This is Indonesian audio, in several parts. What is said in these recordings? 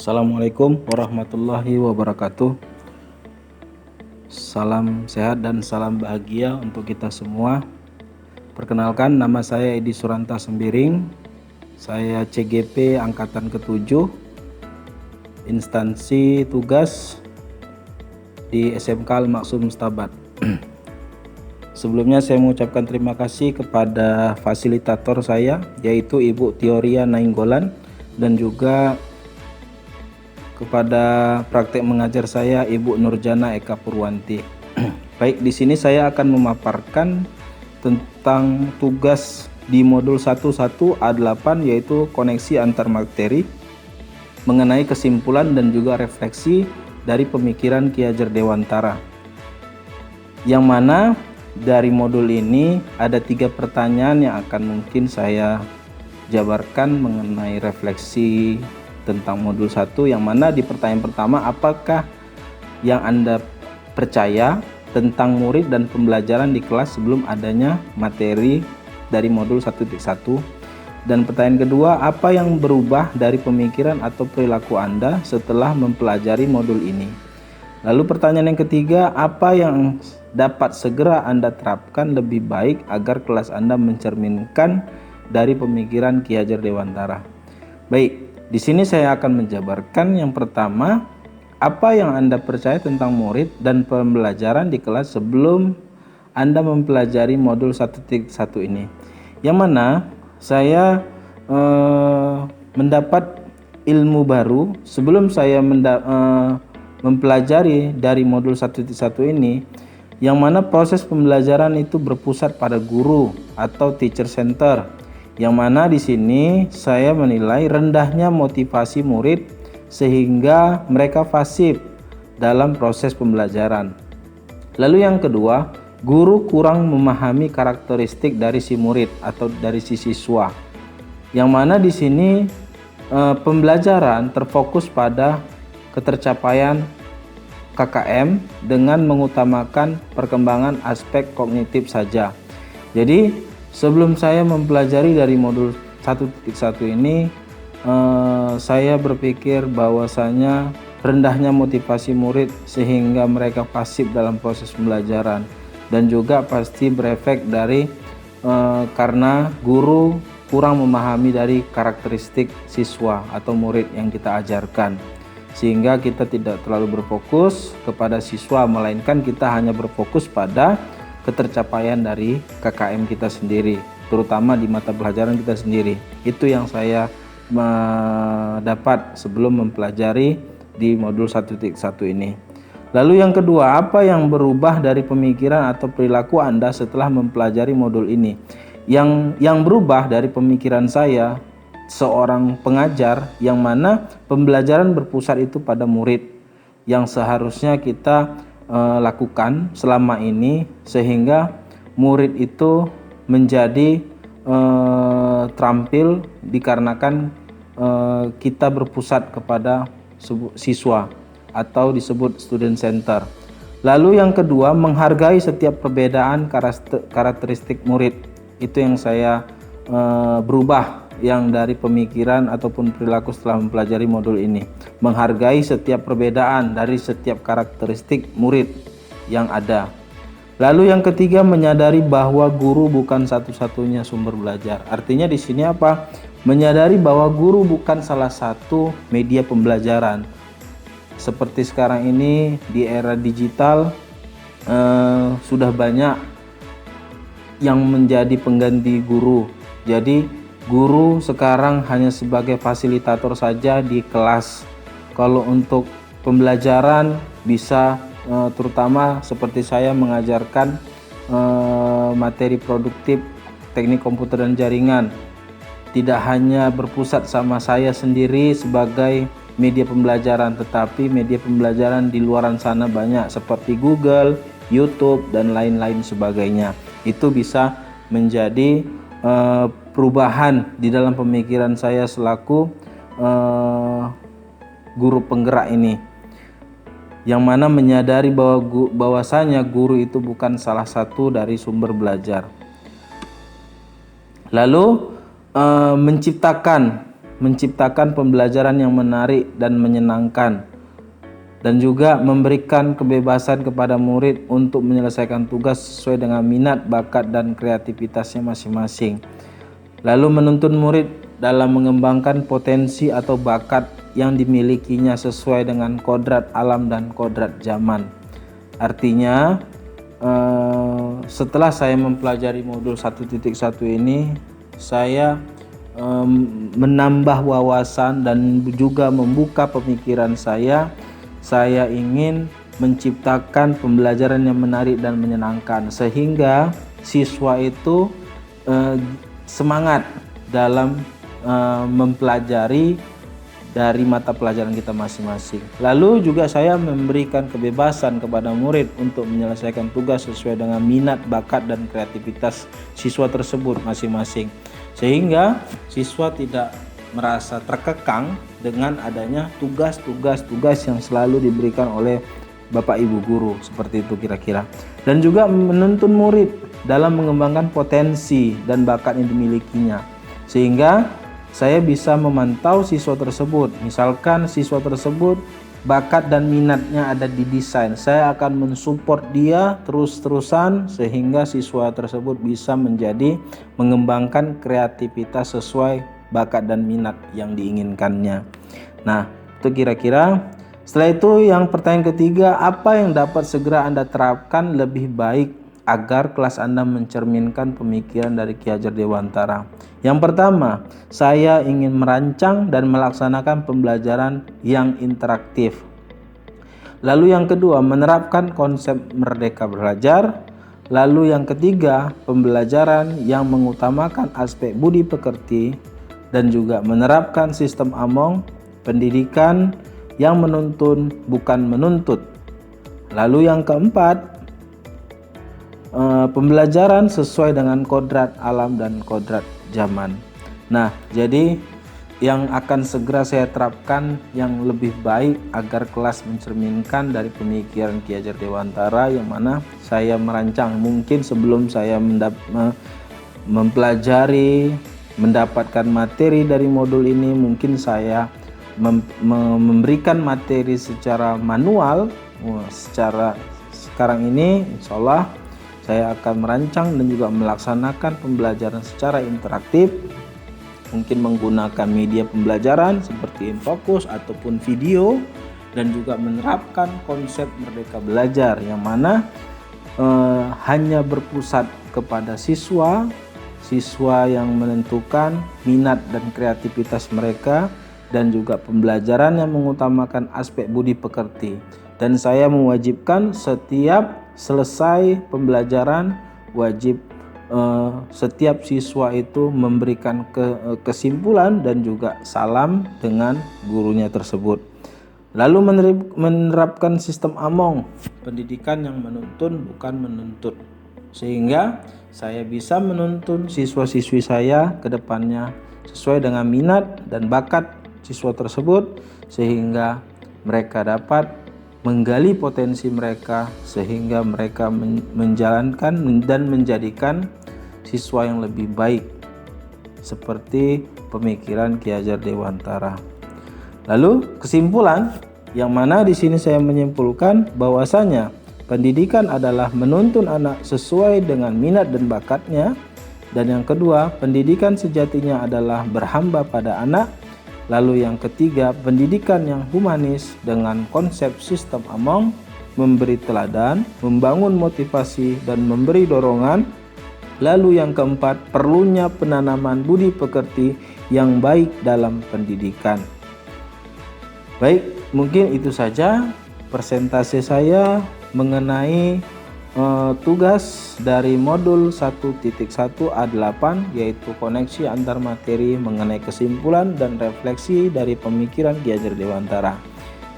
Assalamualaikum warahmatullahi wabarakatuh. Salam sehat dan salam bahagia untuk kita semua. Perkenalkan, nama saya Edi Suranta Sembiring. Saya CGP Angkatan ke-7, instansi tugas di SMK Al-Maksum Stabat. Sebelumnya saya mengucapkan terima kasih kepada fasilitator saya, yaitu Ibu Tioria Nainggolan, dan juga kepada praktek mengajar saya Ibu Nurjana Eka Purwanti. Baik, di sini saya akan memaparkan tentang tugas di modul 11A8, yaitu koneksi antar materi, mengenai kesimpulan dan juga refleksi dari pemikiran Ki Hajar Dewantara. Yang mana dari modul ini ada 3 pertanyaan yang akan mungkin saya jabarkan mengenai refleksi tentang modul 1, yang mana di pertanyaan pertama, apakah yang Anda percaya tentang murid dan pembelajaran di kelas sebelum adanya materi dari modul 1.1, dan pertanyaan kedua, apa yang berubah dari pemikiran atau perilaku Anda setelah mempelajari modul ini. Lalu pertanyaan yang ketiga, apa yang dapat segera Anda terapkan lebih baik agar kelas Anda mencerminkan dari pemikiran Ki Hajar Dewantara. Baik, di sini saya akan menjabarkan yang pertama, apa yang Anda percaya tentang murid dan pembelajaran di kelas sebelum Anda mempelajari modul 1.1 ini. Yang mana saya mendapat ilmu baru sebelum saya mempelajari dari modul 1.1 ini, yang mana proses pembelajaran itu berpusat pada guru atau teacher center. Yang mana di sini saya menilai rendahnya motivasi murid sehingga mereka pasif dalam proses pembelajaran. Lalu yang kedua, guru kurang memahami karakteristik dari si murid atau dari si siswa. Yang mana di sini pembelajaran terfokus pada ketercapaian KKM dengan mengutamakan perkembangan aspek kognitif saja. Jadi sebelum saya mempelajari dari modul 1.1 ini, saya berpikir bahwasanya rendahnya motivasi murid sehingga mereka pasif dalam proses pembelajaran, dan juga pasti berefek dari karena guru kurang memahami dari karakteristik siswa atau murid yang kita ajarkan, sehingga kita tidak terlalu berfokus kepada siswa, melainkan kita hanya berfokus pada ketercapaian dari KKM kita sendiri, terutama di mata pelajaran kita sendiri. Itu yang saya dapat sebelum mempelajari di modul 1.1 ini. Lalu yang kedua, apa yang berubah dari pemikiran atau perilaku Anda setelah mempelajari modul ini? Yang berubah dari pemikiran saya, seorang pengajar, yang mana pembelajaran berpusat itu pada murid, yang seharusnya kita lakukan selama ini, sehingga murid itu menjadi terampil dikarenakan kita berpusat kepada siswa atau disebut student center. Lalu yang kedua, menghargai setiap perbedaan karakteristik murid. Itu yang saya berubah yang dari pemikiran ataupun perilaku setelah mempelajari modul ini, menghargai setiap perbedaan dari setiap karakteristik murid yang ada. Lalu yang ketiga, menyadari bahwa guru bukan satu-satunya sumber belajar. Artinya di sini apa? Menyadari bahwa guru bukan salah satu media pembelajaran. Seperti sekarang ini di era digital, sudah banyak yang menjadi pengganti guru. Jadi guru sekarang hanya sebagai fasilitator saja di kelas. Kalau untuk pembelajaran bisa terutama seperti saya mengajarkan materi produktif teknik komputer dan jaringan, tidak hanya berpusat sama saya sendiri sebagai media pembelajaran, tetapi media pembelajaran di luaran sana banyak seperti Google, YouTube, dan lain-lain sebagainya. Itu bisa menjadi perubahan di dalam pemikiran saya selaku guru penggerak ini, yang mana menyadari bahwasanya guru itu bukan salah satu dari sumber belajar. Lalu menciptakan menciptakan pembelajaran yang menarik dan menyenangkan, dan juga memberikan kebebasan kepada murid untuk menyelesaikan tugas sesuai dengan minat, bakat, dan kreativitasnya masing-masing. Lalu menuntun murid dalam mengembangkan potensi atau bakat yang dimilikinya sesuai dengan kodrat alam dan kodrat zaman. Artinya, setelah saya mempelajari modul 1.1 ini, saya menambah wawasan dan juga membuka pemikiran saya. Saya ingin menciptakan pembelajaran yang menarik dan menyenangkan sehingga siswa itu semangat dalam mempelajari dari mata pelajaran kita masing-masing. Lalu juga saya memberikan kebebasan kepada murid untuk menyelesaikan tugas sesuai dengan minat, bakat, dan kreativitas siswa tersebut masing-masing, sehingga siswa tidak merasa terkekang dengan adanya tugas-tugas yang selalu diberikan oleh Bapak Ibu guru, seperti itu kira-kira. Dan juga menuntun murid dalam mengembangkan potensi dan bakat yang dimilikinya, sehingga saya bisa memantau siswa tersebut. Misalkan siswa tersebut bakat dan minatnya ada di desain, saya akan mensupport dia terus-terusan sehingga siswa tersebut bisa menjadi mengembangkan kreativitas sesuai bakat dan minat yang diinginkannya. Nah, itu kira-kira. Setelah itu yang pertanyaan ketiga, apa yang dapat segera Anda terapkan lebih baik agar kelas Anda mencerminkan pemikiran dari Ki Hajar Dewantara? Yang pertama, saya ingin merancang dan melaksanakan pembelajaran yang interaktif. Lalu yang kedua, menerapkan konsep merdeka belajar. Lalu yang ketiga, pembelajaran yang mengutamakan aspek budi pekerti dan juga menerapkan sistem Among, pendidikan yang menuntun bukan menuntut. Lalu yang keempat, pembelajaran sesuai dengan kodrat alam dan kodrat zaman. Nah, jadi yang akan segera saya terapkan yang lebih baik agar kelas mencerminkan dari pemikiran Ki Hajar Dewantara, yang mana saya merancang mungkin sebelum saya mempelajari, mendapatkan materi dari modul ini, mungkin saya memberikan materi secara manual. Secara sekarang ini insya Allah saya akan merancang dan juga melaksanakan pembelajaran secara interaktif, mungkin menggunakan media pembelajaran seperti Infocus ataupun video, dan juga menerapkan konsep merdeka belajar yang mana hanya berpusat kepada siswa yang menentukan minat dan kreativitas mereka, dan juga pembelajaran yang mengutamakan aspek budi pekerti. Dan saya mewajibkan setiap selesai pembelajaran wajib setiap siswa itu memberikan kesimpulan dan juga salam dengan gurunya tersebut. Lalu menerapkan sistem Among, pendidikan yang menuntun bukan menuntut, sehingga saya bisa menuntun siswa-siswi saya ke depannya sesuai dengan minat dan bakat siswa tersebut, sehingga mereka dapat menggali potensi mereka sehingga mereka menjalankan dan menjadikan siswa yang lebih baik seperti pemikiran Ki Hajar Dewantara. Lalu kesimpulan, yang mana di sini saya menyimpulkan bahwasanya pendidikan adalah menuntun anak sesuai dengan minat dan bakatnya. Dan yang kedua, pendidikan sejatinya adalah berhamba pada anak. Lalu yang ketiga, pendidikan yang humanis dengan konsep sistem Among, memberi teladan, membangun motivasi, dan memberi dorongan. Lalu yang keempat, perlunya penanaman budi pekerti yang baik dalam pendidikan. Baik, mungkin itu saja persentase saya mengenai tugas dari modul 1.1A8, yaitu koneksi antar materi mengenai kesimpulan dan refleksi dari pemikiran Ki Hajar Dewantara.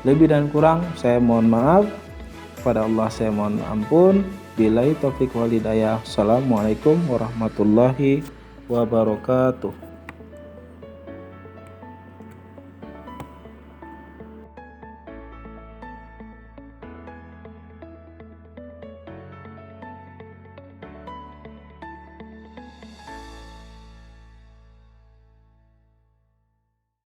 Lebih dan kurang saya mohon maaf, kepada Allah saya mohon ampun. Billahi taufiq wal hidayah. Assalamualaikum warahmatullahi wabarakatuh.